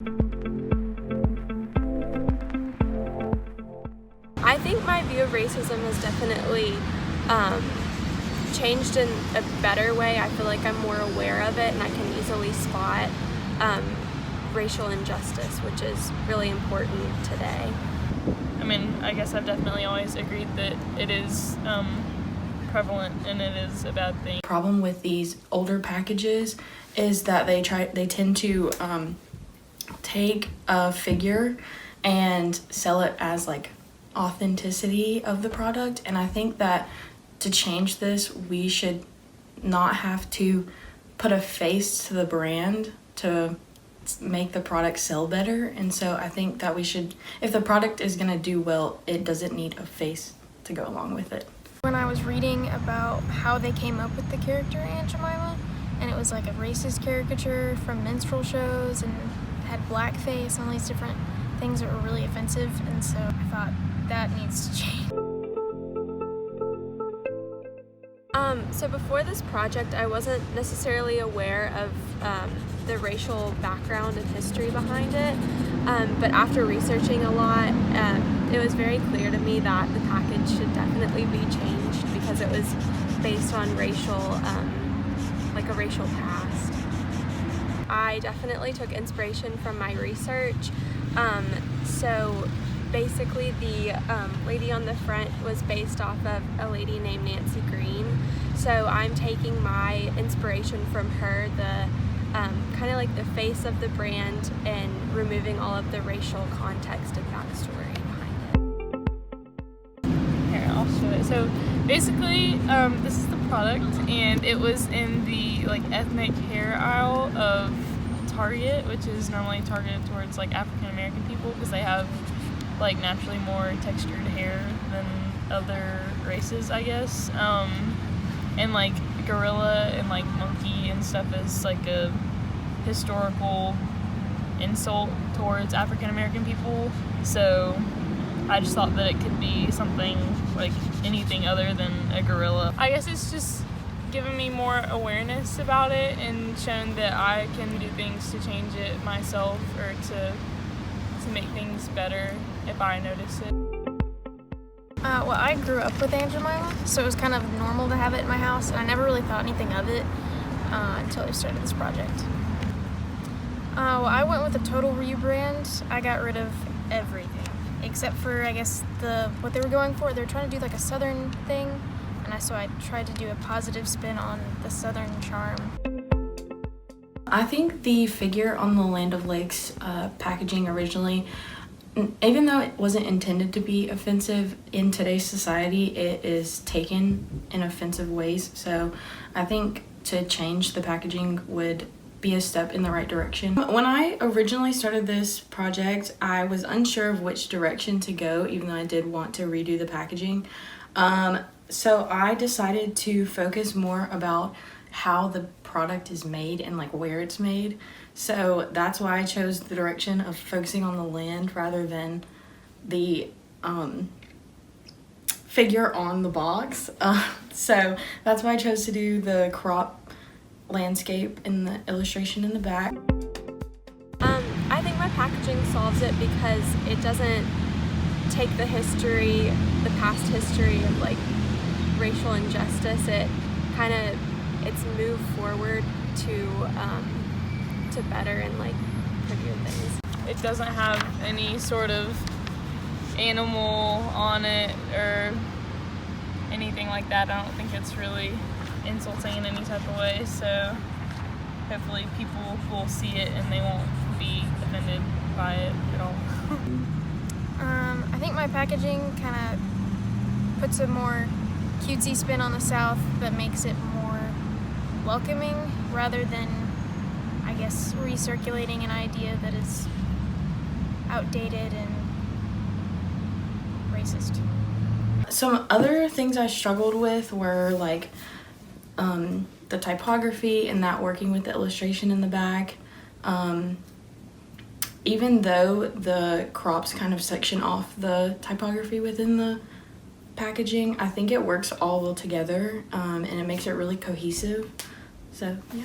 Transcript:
I think my view of racism has definitely changed in a better way. I feel like I'm more aware of it and I can easily spot racial injustice, which is really important today. I mean, I guess I've definitely always agreed that it is prevalent and it is a bad thing. The problem with these older packages is that they tend to take a figure and sell it as like authenticity of the product, and I think that to change this we should not have to put a face to the brand to make the product sell better. And so I think that we should, if the product is going to do well, it doesn't need a face to go along with it. When I was reading about how they came up with the character Aunt Jemima, and it was like a racist caricature from minstrel shows and had blackface and all these different things that were really offensive, and so I thought that needs to change. So before this project, I wasn't necessarily aware of the racial background and history behind it, but after researching a lot, it was very clear to me that the package should definitely be changed because it was based on racial, like a racial past. I definitely took inspiration from my research. So basically the lady on the front was based off of a lady named Nancy Green. So I'm taking my inspiration from her, the kind of like the face of the brand, and removing all of the racial context and backstory behind it. Here, I'll show it. So basically, this is the product, and it was in the like ethnic hair aisle of Target, which is normally targeted towards like African American people because they have like naturally more textured hair than other races, I guess. And like gorilla and like monkey and stuff is like a historical insult towards African American people. So I just thought that it could be something like anything other than a gorilla. I guess it's just given me more awareness about it and shown that I can do things to change it myself or to make things better if I notice it. Well, I grew up with Aunt Jemima, so it was kind of normal to have it in my house, and I never really thought anything of it until I started this project. Well, I went with a total rebrand. I got rid of everything, except for, I guess, what they were going for. They were trying to do like a southern thing, and so I tried to do a positive spin on the southern charm. I think the figure on the Land of Lakes packaging originally, even though it wasn't intended to be offensive, in today's society it is taken in offensive ways. So I think to change the packaging would be a step in the right direction. When I originally started this project, I was unsure of which direction to go, even though I did want to redo the packaging. So I decided to focus more about how the product is made and like where it's made. So that's why I chose the direction of focusing on the land rather than the figure on the box. So that's why I chose to do the crop landscape in the illustration in the back. I think my packaging solves it because it doesn't take the history, the past history of like racial injustice. It's moved forward to better and like prettier things. It doesn't have any sort of animal on it or anything like that. I don't think it's really insulting in any type of way, so hopefully people will see it and they won't be offended by it at all. I think my packaging kind of puts a more cutesy spin on the South that makes it more welcoming rather than, I guess, recirculating an idea that is outdated and racist. Some other things I struggled with were like the typography and that working with the illustration in the back. Even though the crops kind of section off the typography within the packaging, I think it works all well together and it makes it really cohesive. So, yeah.